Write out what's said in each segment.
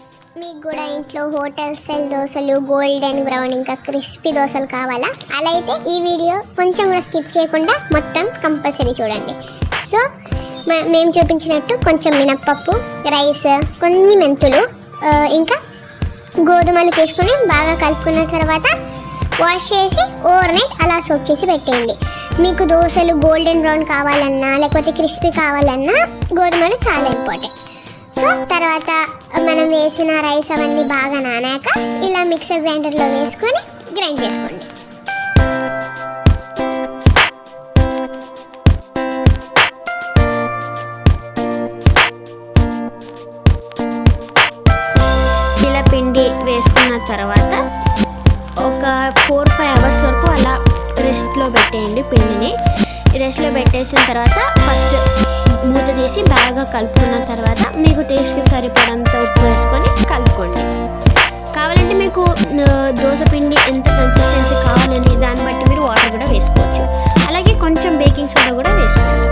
Friends, మీకు కూడా ఇంట్లో హోటల్ స్టైల్ దోశలు, గోల్డెన్ బ్రౌన్ ఇంకా క్రిస్పీ దోశలు కావాలా? అలా అయితే ఈ వీడియో కొంచెం కూడా స్కిప్ చేయకుండా మొత్తం కంపల్సరీ చూడండి. సో మేము చూపించినట్టు కొంచెం మినప్పప్పు, రైస్, కొన్ని మెంతులు, ఇంకా గోధుమలు తీసుకొని బాగా కలుపుకున్న తర్వాత వాష్ చేసి ఓవర్ నైట్ అలా సోక్ చేసి పెట్టేయండి. మీకు దోశలు గోల్డెన్ బ్రౌన్ కావాలన్నా లేకపోతే క్రిస్పీ కావాలన్నా గోధుమలు చాలా ఇంపార్టెంట్. సో తర్వాత మనం వేసిన రైస్ అవన్నీ బాగా నానాక ఇలా మిక్సర్ గ్రైండర్లో వేసుకొని గ్రైండ్ చేసుకోండి. ఇలా పిండి వేసుకున్న తర్వాత ఒక 4-5 అవర్స్ వరకు అలా రెస్ట్లో పెట్టేయండి. పిండిని రెస్ట్లో పెట్టేసిన తర్వాత ఫస్ట్ మూత చేసి బాగా కలుపుకున్న తర్వాత మీకు టేస్ట్కి సరిపడంత ఉప్పు వేసుకొని కలుపుకోండి. కావాలంటే మీకు దోశ పిండి ఎంత కన్సిస్టెన్సీ కావాలని దాన్ని బట్టి మీరు వాటర్ కూడా వేసుకోవచ్చు. అలాగే కొంచెం బేకింగ్ సోడా కూడా వేసుకోండి.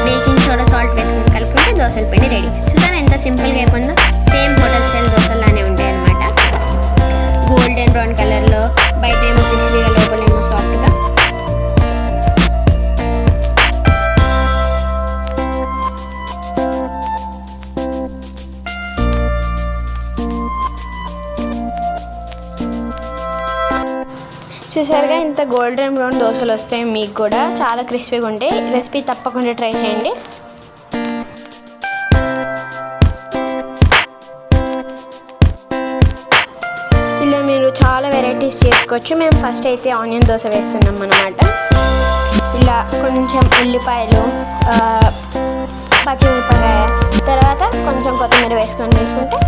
బేకింగ్ సోడా, సాల్ట్ వేసుకొని కలుపుకుంటే దోశల పిండి రెడీ. చూసారా ఎంత సింపుల్గా అయిపోయిందో? సేమ్ హోటల్ స్టైల్ దోశలానే ఉంటాయి అన్నమాట. గోల్డెన్ బ్రౌన్ కలర్లో, బయట ఏమో క్రిస్పీగా, లోపలేమో సాఫ్ట్గా. చూసారుగా ఇంత గోల్డెన్ బ్రౌన్ దోశలు వస్తాయి. మీకు కూడా చాలా క్రిస్పీగా ఉంటాయి. రెసిపీ తప్పకుండా ట్రై చేయండి. ఇలా మీరు చాలా వెరైటీస్ చేసుకోవచ్చు. మేము ఫస్ట్ అయితే ఆనియన్ దోశ వేస్తున్నాం అన్నమాట. ఇలా కొంచెం ఉల్లిపాయలు, పచ్చిమిరపకాయ, తర్వాత కొంచెం కొత్తిమీర వేసుకుంటే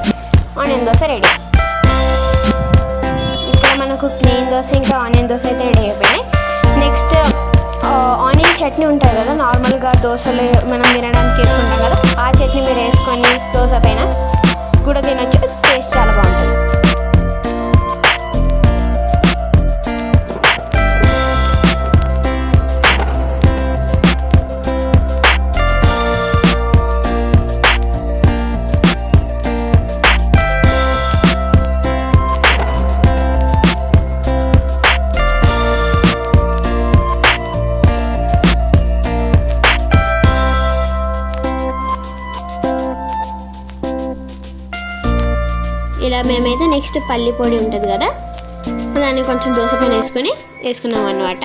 ఆనియన్ దోశ రెడీ. ఇక్కడ మనకు ప్లెయిన్ దోశ ఇంకా ఆనియన్ దోశ అయితే రెడీ అయిపోయినాయి. నెక్స్ట్ ఆనియన్ చట్నీ ఉంటుంది కదా, నార్మల్గా దోశలు మనం తినడానికి చేసుకుంటాం కదా, ఆ చట్నీ మీరు వేసుకొని దోశ పైన కూడా తినొచ్చు. టేస్ట్ చాలా బాగుంటుంది. ఇలా మేమైతే నెక్స్ట్ పల్లి పొడి ఉంటుంది కదా, దాన్ని కొంచెం దోశ పైన వేసుకున్నాం అన్నమాట.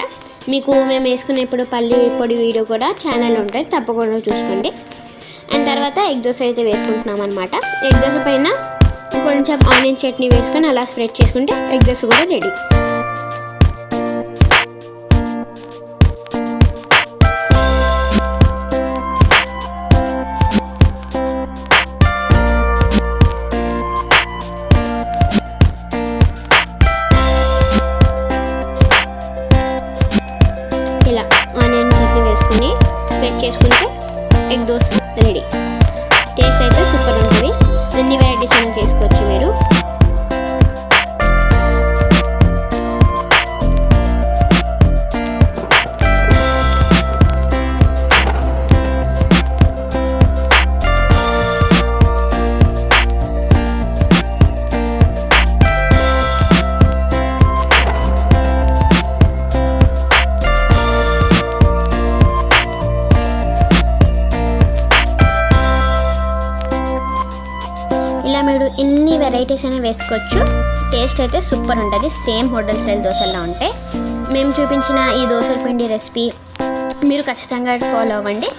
మీకు మేము వేసుకునేప్పుడు పల్లి పొడి వీడియో కూడా ఛానల్లో ఉంటుంది, తప్పకుండా చూసుకోండి. అండ్ తర్వాత ఎగ్ దోశ అయితే వేసుకుంటున్నాం అనమాట. ఎగ్ దోశ పైన కొంచెం ఆనియన్ చట్నీ వేసుకొని అలా స్ప్రెడ్ చేసుకుంటే ఎగ్ దోశ కూడా రెడీ. ఇలా ఆనియన్ చట్నీ వేసుకుని స్ప్రెడ్ చేసుకుంటే ఎగ్ దోశ రెడీ. టేస్ట్ అయితే సూపర్ ఉంటుంది. ఎన్ని వెరైటీస్ అయినా చేసుకోవచ్చు మీరు. ఇలా మీరు ఎన్ని వెరైటీస్ అయినా వేసుకోవచ్చు. టేస్ట్ అయితే సూపర్ ఉంటుంది. సేమ్ హోటల్ స్టైల్ దోశల్లో ఉంటాయి. మేము చూపించిన ఈ దోశల పిండి రెసిపీ మీరు ఖచ్చితంగా ఫాలో అవ్వండి.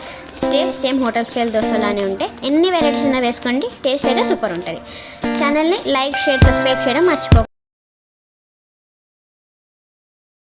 టేస్ట్ సేమ్ హోటల్ స్టైల్ దోశలానే ఉంటాయి. ఎన్ని వెరైటీస్ అయినా వేసుకోండి. టేస్ట్ అయితే సూపర్ ఉంటుంది. ఛానల్ని లైక్, షేర్, సబ్స్క్రైబ్ చేయడం మర్చిపోకండి.